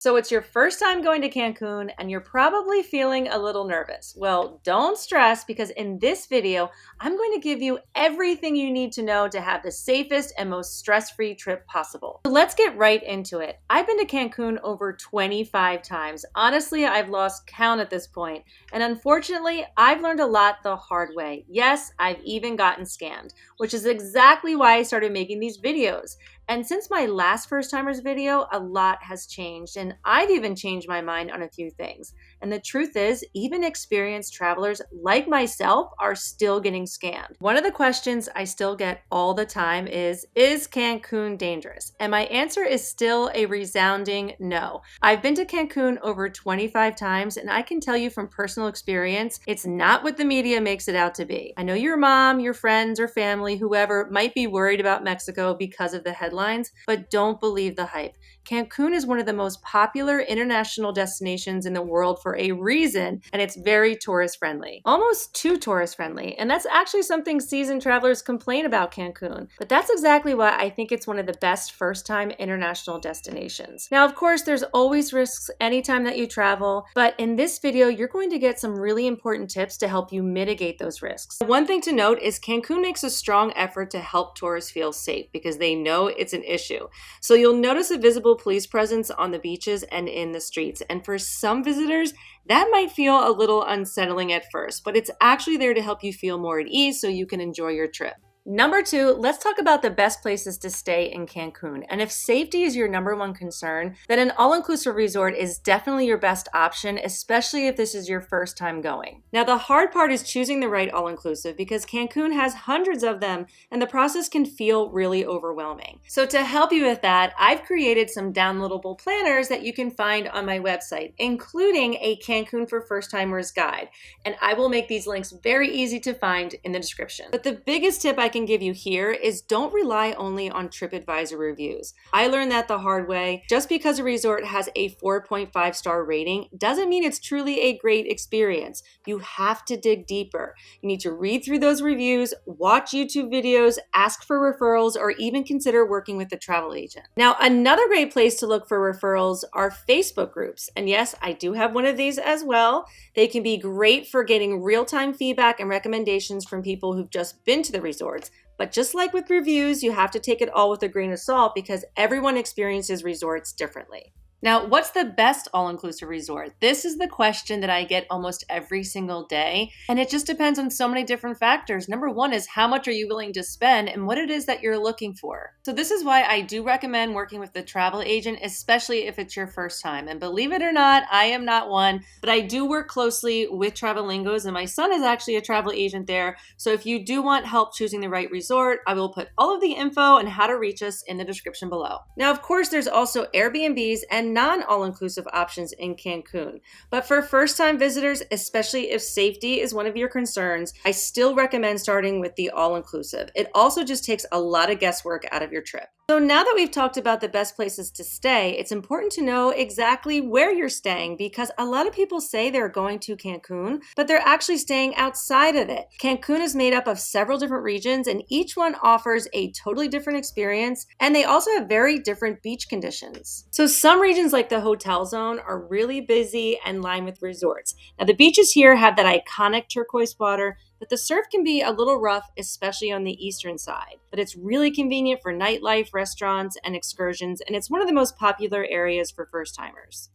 So it's your first time going to Cancun and you're probably feeling a little nervous. Well, don't stress because in this video, I'm going to give you everything you need to know to have the safest and most stress-free trip possible. So let's get right into it. I've been to Cancun over 25 times. Honestly, I've lost count at this point. And unfortunately, I've learned a lot the hard way. Yes, I've even gotten scammed, which is exactly why I started making these videos. And since my last first timers video, a lot has changed, and I've even changed my mind on a few things. And the truth is, even experienced travelers like myself are still getting scammed. One of the questions I still get all the time is Cancun dangerous? And my answer is still a resounding no. I've been to Cancun over 25 times, and I can tell you from personal experience, it's not what the media makes it out to be. I know your mom, your friends, or family, whoever, might be worried about Mexico because of the headlines, but don't believe the hype. Cancun is one of the most popular international destinations in the world for a reason, and it's very tourist friendly. Almost too tourist friendly, and that's actually something seasoned travelers complain about Cancun. But that's exactly why I think it's one of the best first-time international destinations. Now, of course, there's always risks anytime that you travel, but in this video, you're going to get some really important tips to help you mitigate those risks. One thing to note is Cancun makes a strong effort to help tourists feel safe because they know it's an issue. So you'll notice a visible police presence on the beaches and in the streets. And for some visitors, that might feel a little unsettling at first, but it's actually there to help you feel more at ease so you can enjoy your trip. Number two, let's talk about the best places to stay in Cancun. And if safety is your number one concern, then an all-inclusive resort is definitely your best option, especially if this is your first time going. Now, the hard part is choosing the right all-inclusive because Cancun has hundreds of them and the process can feel really overwhelming. So to help you with that, I've created some downloadable planners that you can find on my website, including a Cancun for First-Timers guide. And I will make these links very easy to find in the description. But the biggest tip I can give you here is don't rely only on TripAdvisor reviews. I learned that the hard way. Just because a resort has a 4.5 star rating doesn't mean it's truly a great experience. You have to dig deeper. You need to read through those reviews, watch YouTube videos, ask for referrals, or even consider working with a travel agent. Now, another great place to look for referrals are Facebook groups. And yes, I do have one of these as well. They can be great for getting real-time feedback and recommendations from people who've just been to the resort. But just like with reviews, you have to take it all with a grain of salt because everyone experiences resorts differently. Now, what's the best all-inclusive resort? This is the question that I get almost every single day, and it just depends on so many different factors. Number one is how much are you willing to spend and what it is that you're looking for. So this is why I do recommend working with the travel agent, especially if it's your first time. And believe it or not, I am not one, but I do work closely with Travelingos, and my son is actually a travel agent there. So if you do want help choosing the right resort, I will put all of the info and how to reach us in the description below. Now, of course, there's also Airbnbs and non-all-inclusive options in Cancun. But for first-time visitors, especially if safety is one of your concerns, I still recommend starting with the all-inclusive. It also just takes a lot of guesswork out of your trip. So now that we've talked about the best places to stay, it's important to know exactly where you're staying because a lot of people say they're going to Cancun, but they're actually staying outside of it. Cancun is made up of several different regions and each one offers a totally different experience, and they also have very different beach conditions. So some regions like the hotel zone are really busy and lined with resorts. Now the beaches here have that iconic turquoise water, but the surf can be a little rough, especially on the eastern side. But it's really convenient for nightlife, restaurants, and excursions, and it's one of the most popular areas for first-timers.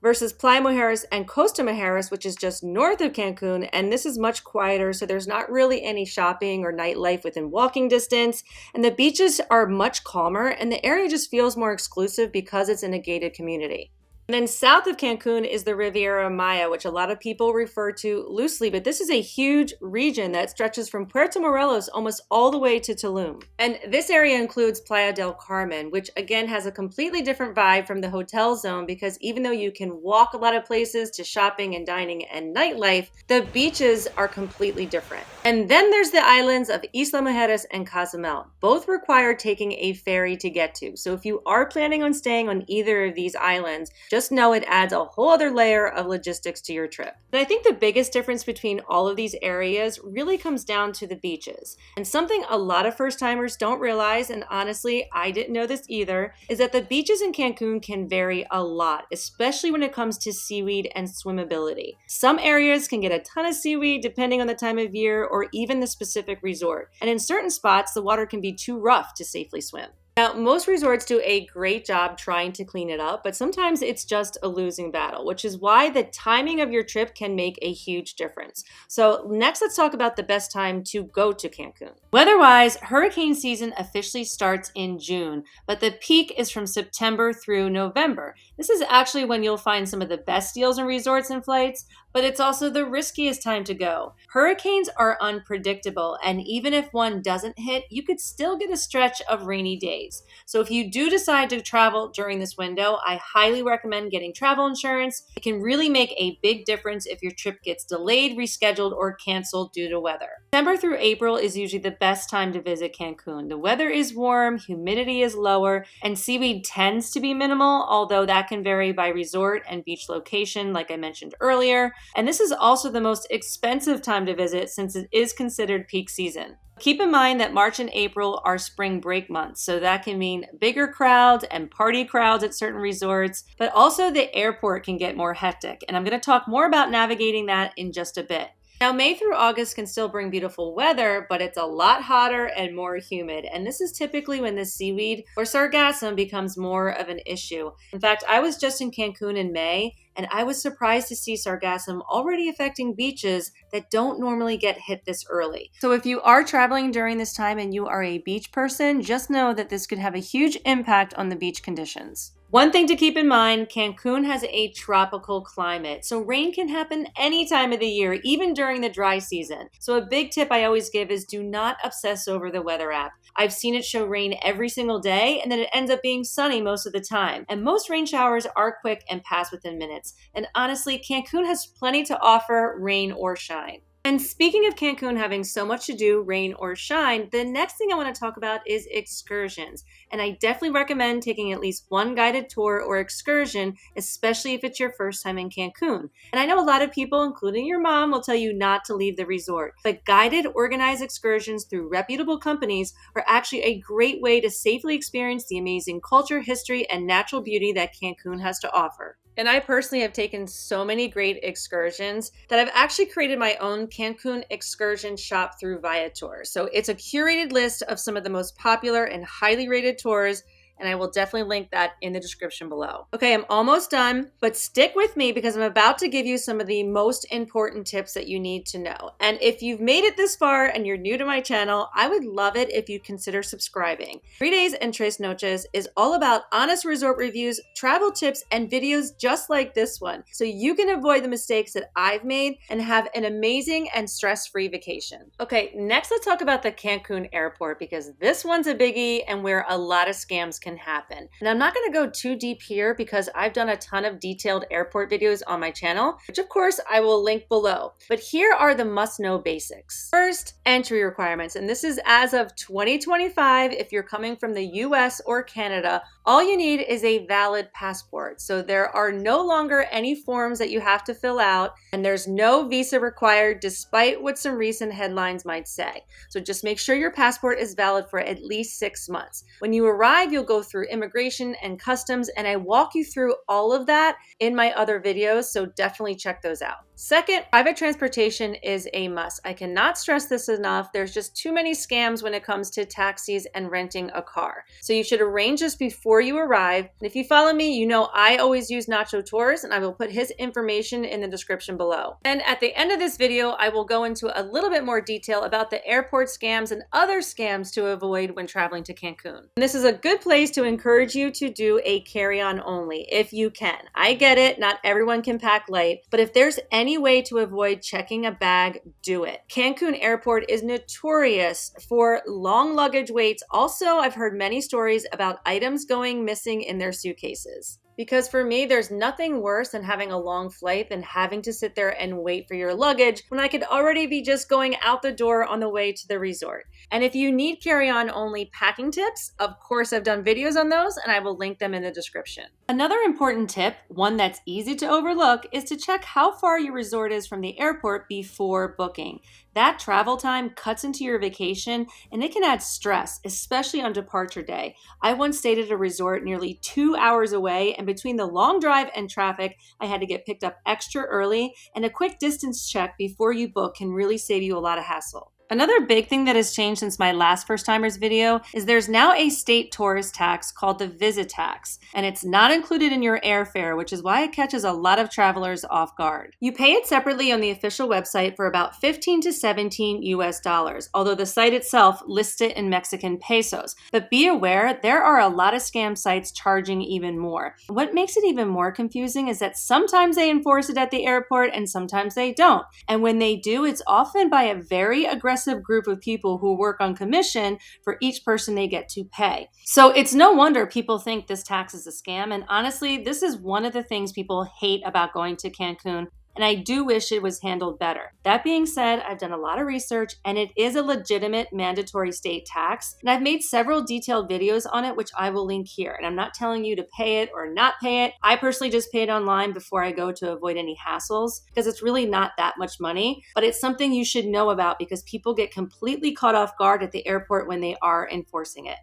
Versus Playa Mujeres and Costa Mujeres, which is just north of Cancun, and this is much quieter, so there's not really any shopping or nightlife within walking distance, and the beaches are much calmer, and the area just feels more exclusive because it's in a gated community. And then south of Cancun is the Riviera Maya, which a lot of people refer to loosely, but this is a huge region that stretches from Puerto Morelos almost all the way to Tulum. And this area includes Playa del Carmen, which again has a completely different vibe from the hotel zone because even though you can walk a lot of places to shopping and dining and nightlife, the beaches are completely different. And then there's the islands of Isla Mujeres and Cozumel. Both require taking a ferry to get to. So if you are planning on staying on either of these islands, just just know it adds a whole other layer of logistics to your trip. But I think the biggest difference between all of these areas really comes down to the beaches. And something a lot of first-timers don't realize, and honestly, I didn't know this either, is that the beaches in Cancun can vary a lot, especially when it comes to seaweed and swimmability. Some areas can get a ton of seaweed depending on the time of year or even the specific resort. And in certain spots, the water can be too rough to safely swim. Now, most resorts do a great job trying to clean it up, but sometimes it's just a losing battle, which is why the timing of your trip can make a huge difference. So next, let's talk about the best time to go to Cancun. Weather-wise, hurricane season officially starts in June, but the peak is from September through November. This is actually when you'll find some of the best deals in resorts and flights, but it's also the riskiest time to go. Hurricanes are unpredictable, and even if one doesn't hit, you could still get a stretch of rainy days. So if you do decide to travel during this window, I highly recommend getting travel insurance. It can really make a big difference if your trip gets delayed, rescheduled, or canceled due to weather. December through April is usually the best time to visit Cancun. The weather is warm, humidity is lower, and seaweed tends to be minimal, although that can vary by resort and beach location, like I mentioned earlier. And this is also the most expensive time to visit since it is considered peak season. Keep in mind that March and April are spring break months, so that can mean bigger crowds and party crowds at certain resorts, but also the airport can get more hectic. And I'm going to talk more about navigating that in just a bit. Now, May through August can still bring beautiful weather, but it's a lot hotter and more humid. And this is typically when the seaweed or sargassum becomes more of an issue. In fact, I was just in Cancun in May, and I was surprised to see sargassum already affecting beaches that don't normally get hit this early. So if you are traveling during this time and you are a beach person, just know that this could have a huge impact on the beach conditions. One thing to keep in mind, Cancun has a tropical climate, so rain can happen any time of the year, even during the dry season. So a big tip I always give is do not obsess over the weather app. I've seen it show rain every single day, and then it ends up being sunny most of the time. And most rain showers are quick and pass within minutes. And honestly, Cancun has plenty to offer, rain or shine. And speaking of Cancun having so much to do, rain or shine, the next thing I want to talk about is excursions. And I definitely recommend taking at least one guided tour or excursion, especially if it's your first time in Cancun. And I know a lot of people, including your mom, will tell you not to leave the resort. But guided, organized excursions through reputable companies are actually a great way to safely experience the amazing culture, history, and natural beauty that Cancun has to offer. And I personally have taken so many great excursions that I've actually created my own Cancun excursion shop through Viator. So it's a curated list of some of the most popular and highly rated tours, and I will definitely link that in the description below. Okay, I'm almost done, but stick with me because I'm about to give you some of the most important tips that you need to know. And if you've made it this far and you're new to my channel, I would love it if you'd consider subscribing. 3 Days and Tres Noches is all about honest resort reviews, travel tips, and videos just like this one, so you can avoid the mistakes that I've made and have an amazing and stress-free vacation. Okay, next let's talk about the Cancun Airport because this one's a biggie and where a lot of scams can happen. And I'm not going to go too deep here because I've done a ton of detailed airport videos on my channel, which of course I will link below. But here are the must-know basics. First, entry requirements. And this is as of 2025 if you're coming from the US or Canada. All you need is a valid passport. So there are no longer any forms that you have to fill out, and there's no visa required despite what some recent headlines might say. So just make sure your passport is valid for at least 6 months. When you arrive, you'll go through immigration and customs, and I walk you through all of that in my other videos, so definitely check those out. Second, private transportation is a must. I cannot stress this enough. There's just too many scams when it comes to taxis and renting a car. So you should arrange this before you arrive. And if you follow me, you know I always use Nacho Tours, and I will put his information in the description below. And at the end of this video, I will go into a little bit more detail about the airport scams and other scams to avoid when traveling to Cancun. And this is a good place to encourage you to do a carry-on only if you can. I get it, not everyone can pack light, but if there's any way to avoid checking a bag, do it. Cancun Airport is notorious for long luggage waits. Also, I've heard many stories about items going missing in their suitcases. Because for me, there's nothing worse than having a long flight than having to sit there and wait for your luggage when I could already be just going out the door on the way to the resort. And if you need carry-on only packing tips, of course I've done videos on those and I will link them in the description. Another important tip, one that's easy to overlook, is to check how far your resort is from the airport before booking. That travel time cuts into your vacation and it can add stress, especially on departure day. I once stayed at a resort nearly 2 hours away, and between the long drive and traffic, I had to get picked up extra early, and a quick distance check before you book can really save you a lot of hassle. Another big thing that has changed since my last First Timers video is there's now a state tourist tax called the Visitax, and it's not included in your airfare, which is why it catches a lot of travelers off guard. You pay it separately on the official website for about 15 to 17 US dollars, although the site itself lists it in Mexican pesos. But be aware, there are a lot of scam sites charging even more. What makes it even more confusing is that sometimes they enforce it at the airport and sometimes they don't. And when they do, it's often by a very aggressive group of people who work on commission for each person they get to pay. So it's no wonder people think this tax is a scam. And honestly, this is one of the things people hate about going to Cancun. And I do wish it was handled better. That being said, I've done a lot of research and it is a legitimate mandatory state tax. And I've made several detailed videos on it, which I will link here. And I'm not telling you to pay it or not pay it. I personally just pay it online before I go to avoid any hassles because it's really not that much money, but it's something you should know about because people get completely caught off guard at the airport when they are enforcing it.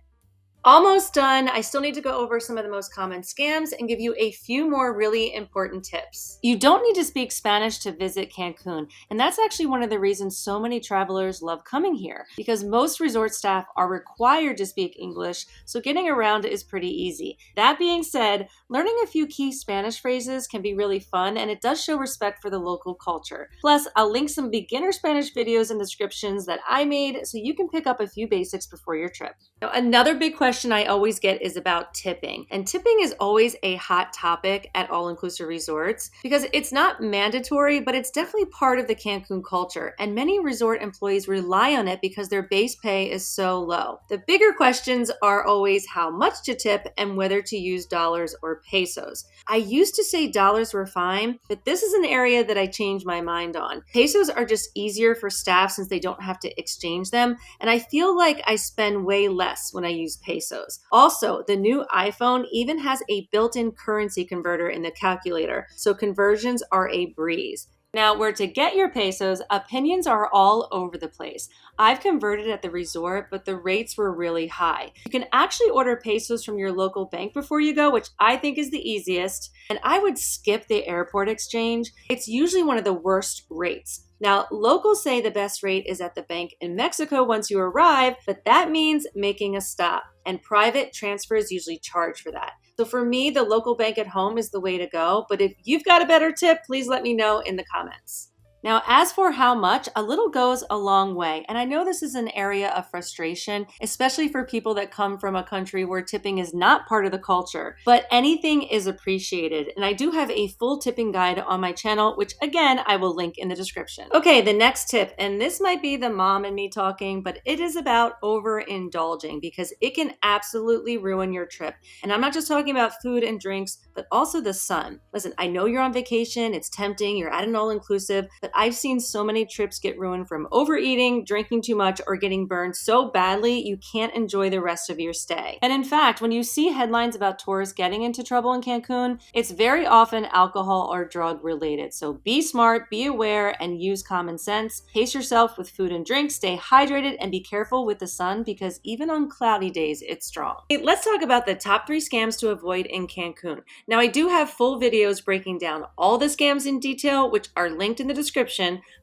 Almost done. I still need to go over some of the most common scams and give you a few more really important tips. You don't need to speak Spanish to visit Cancun, and that's actually one of the reasons so many travelers love coming here, because most resort staff are required to speak English, so getting around is pretty easy. That being said, learning a few key Spanish phrases can be really fun, and it does show respect for the local culture. Plus, I'll link some beginner Spanish videos and descriptions that I made so you can pick up a few basics before your trip. Now, another big question I always get is about tipping. And tipping is always a hot topic at all-inclusive resorts because it's not mandatory, but it's definitely part of the Cancun culture. And many resort employees rely on it because their base pay is so low. The bigger questions are always how much to tip and whether to use dollars or pesos. I used to say dollars were fine, but this is an area that I changed my mind on. Pesos are just easier for staff since they don't have to exchange them. And I feel like I spend way less when I use pesos. Also, the new iPhone even has a built-in currency converter in the calculator, so conversions are a breeze. Now, where to get your pesos, opinions are all over the place. I've converted at the resort, but the rates were really high. You can actually order pesos from your local bank before you go, which I think is the easiest. And I would skip the airport exchange. It's usually one of the worst rates. Now, locals say the best rate is at the bank in Mexico once you arrive, but that means making a stop, and private transfers usually charge for that. So for me, the local bank at home is the way to go, but if you've got a better tip, please let me know in the comments. Now, as for how much, a little goes a long way. And I know this is an area of frustration, especially for people that come from a country where tipping is not part of the culture, but anything is appreciated. And I do have a full tipping guide on my channel, which again, I will link in the description. Okay, the next tip, and this might be the mom in me talking, but it is about overindulging because it can absolutely ruin your trip. And I'm not just talking about food and drinks, but also the sun. Listen, I know you're on vacation, it's tempting, you're at an all-inclusive, but I've seen so many trips get ruined from overeating, drinking too much, or getting burned so badly you can't enjoy the rest of your stay. And in fact, when you see headlines about tourists getting into trouble in Cancun, it's very often alcohol or drug related. So be smart, be aware, and use common sense. Pace yourself with food and drink, stay hydrated, and be careful with the sun because even on cloudy days, it's strong. Okay, let's talk about the top 3 scams to avoid in Cancun. Now, I do have full videos breaking down all the scams in detail, which are linked in the description,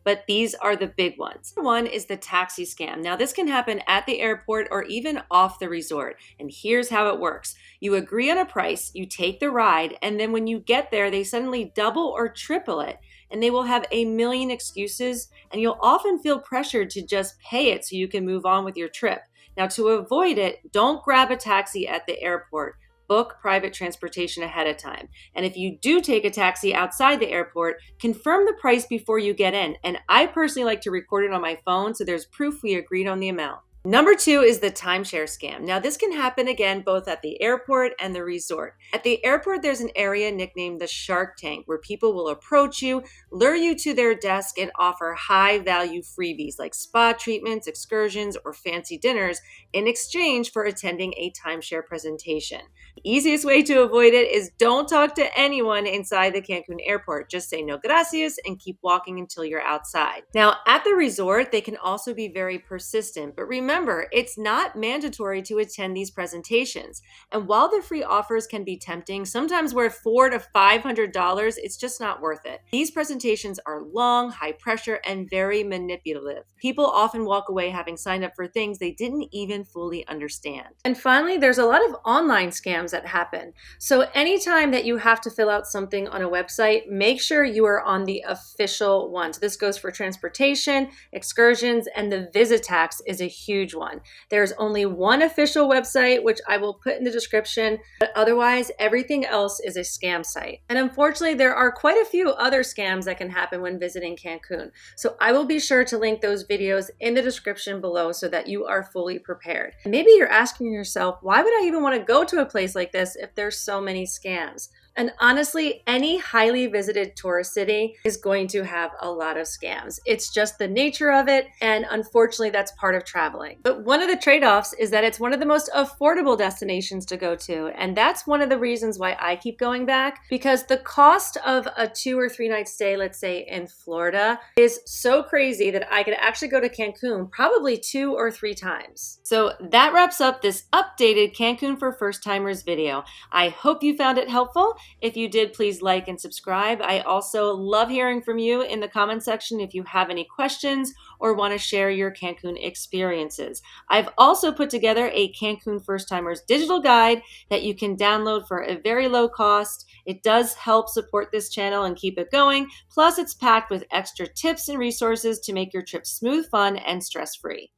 but these are the big ones. One is the taxi scam. Now, this can happen at the airport or even off the resort. And here's how it works. You agree on a price, you take the ride, and then when you get there, they suddenly double or triple it. And they will have a million excuses, and you'll often feel pressured to just pay it so you can move on with your trip. Now, to avoid it, don't grab a taxi at the airport. Book private transportation ahead of time. And if you do take a taxi outside the airport, confirm the price before you get in. And I personally like to record it on my phone so there's proof we agreed on the amount. Number two is the timeshare scam. Now, this can happen again both at the airport and the resort. At the airport, there's an area nicknamed the Shark Tank where people will approach you, lure you to their desk, and offer high value freebies like spa treatments, excursions, or fancy dinners in exchange for attending a timeshare presentation. The easiest way to avoid it is don't talk to anyone inside the Cancun airport. Just say no gracias and keep walking until you're outside. Now, at the resort, they can also be very persistent, but remember, it's not mandatory to attend these presentations. And while the free offers can be tempting, sometimes worth $400 to $500, it's just not worth it. These presentations are long, high pressure, and very manipulative. People often walk away having signed up for things they didn't even fully understand. And finally, there's a lot of online scams that happen. So anytime that you have to fill out something on a website, make sure you are on the official one. So this goes for transportation, excursions, and the Visitax is a huge one. There's only one official website, which I will put in the description, but otherwise everything else is a scam site. And unfortunately, there are quite a few other scams that can happen when visiting Cancun. So I will be sure to link those videos in the description below so that you are fully prepared. Maybe you're asking yourself, why would I even want to go to a place like this if there's so many scams? And honestly, any highly visited tourist city is going to have a lot of scams. It's just the nature of it, and unfortunately, that's part of traveling. But one of the trade-offs is that it's one of the most affordable destinations to go to, and that's one of the reasons why I keep going back, because the cost of a 2 or 3 night stay, let's say in Florida, is so crazy that I could actually go to Cancun probably 2 or 3 times. So that wraps up this updated Cancun for First Timers video. I hope you found it helpful. If you did, please like and subscribe. I also love hearing from you in the comment section if you have any questions or want to share your Cancun experiences. I've also put together a Cancun First Timers digital guide that you can download for a very low cost. It does help support this channel and keep it going. Plus, it's packed with extra tips and resources to make your trip smooth, fun, and stress-free.